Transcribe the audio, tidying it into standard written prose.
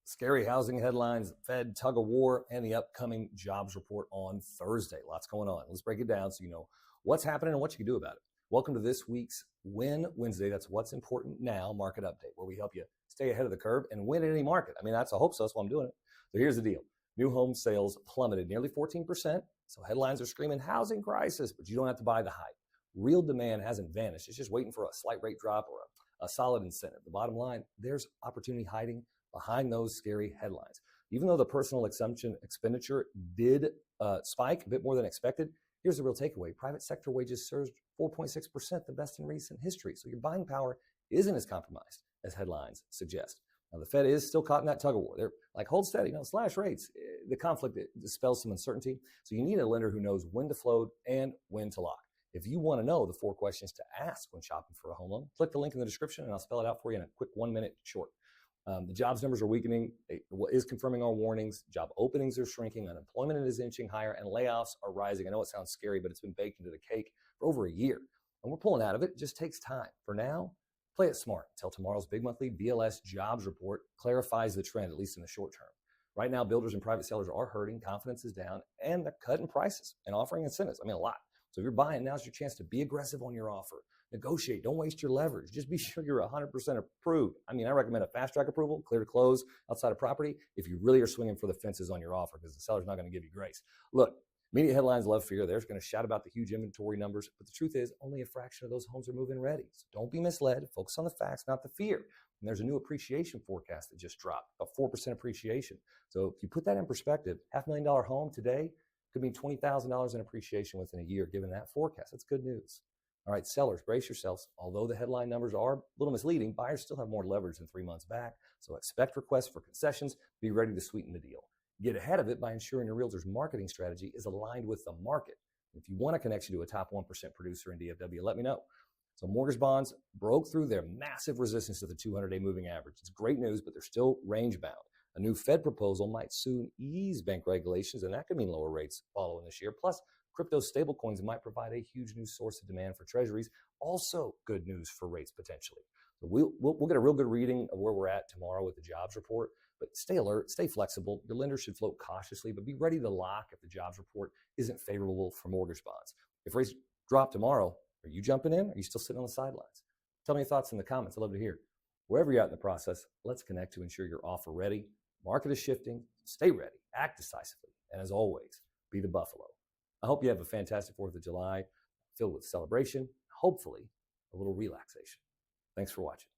Scary housing headlines, Fed tug of war, and the upcoming jobs report on Thursday. Lots going on. Let's break it down so you know what's happening and what you can do about it. Welcome to this week's Win Wednesday. That's What's Important Now Market Update, where we help you stay ahead of the curve and win in any market. I mean, that's a hope so. That's why I'm doing it. So here's the deal. New home sales plummeted nearly 14%. So headlines are screaming housing crisis, but you don't have to buy the hype. Real demand hasn't vanished. It's just waiting for a slight rate drop or a solid incentive. The bottom line, there's opportunity hiding behind those scary headlines. Even though the personal expenditure did spike a bit more than expected, here's the real takeaway. Private sector wages surged 4.6%, the best in recent history. So your buying power isn't as compromised as headlines suggest. Now, the Fed is still caught in that tug of war. They're like, hold steady, slash rates. The conflict dispels some uncertainty. So you need a lender who knows when to float and when to lock. If you want to know the 4 questions to ask when shopping for a home loan, click the link in the description and I'll spell it out for you in a quick 1 minute short. The jobs numbers are weakening. It is confirming our warnings. Job openings are shrinking. Unemployment is inching higher, and layoffs are rising. I know it sounds scary, but it's been baked into the cake for over a year. And we're pulling out of it. It just takes time. For now, play it smart until tomorrow's big monthly BLS jobs report clarifies the trend, at least in the short term. Right now, builders and private sellers are hurting. Confidence is down, and they're cutting prices and offering incentives. I mean, a lot. So if you're buying, now's your chance to be aggressive on your offer. Negotiate. Don't waste your leverage. Just be sure you're 100% approved. I mean, I recommend a FastTrack approval, clear to close outside of property, if you really are swinging for the fences on your offer, because the seller's not going to give you grace. Look, media headlines love fear. They're going to shout about the huge inventory numbers, but the truth is only a fraction of those homes are move-in ready. So don't be misled. Focus on the facts, not the fear. And there's a new appreciation forecast that just dropped, about 4% appreciation. So if you put that in perspective, $500,000 home today could mean $20,000 in appreciation within a year, given that forecast. That's good news. All right, sellers, brace yourselves. Although the headline numbers are a little misleading, buyers still have more leverage than 3 months back. So expect requests for concessions. Be ready to sweeten the deal. Get ahead of it by ensuring your realtor's marketing strategy is aligned with the market. If you want a connection to a top 1% producer in DFW, let me know. So mortgage bonds broke through their massive resistance to the 200-day moving average. It's great news, but they're still range bound. A new Fed proposal might soon ease bank regulations, and that could mean lower rates following this year. Plus, crypto stablecoins might provide a huge new source of demand for treasuries. Also good news for rates potentially. So we'll get a real good reading of where we're at tomorrow with the jobs report, but stay alert, stay flexible. Your lender should float cautiously, but be ready to lock if the jobs report isn't favorable for mortgage bonds. If rates drop tomorrow, are you jumping in? Or are you still sitting on the sidelines? Tell me your thoughts in the comments. I'd love to hear. Wherever you're at in the process, let's connect to ensure your offer ready. Market is shifting. Stay ready. Act decisively. And as always, be the buffalo. I hope you have a fantastic 4th of July filled with celebration, hopefully a little relaxation. Thanks for watching.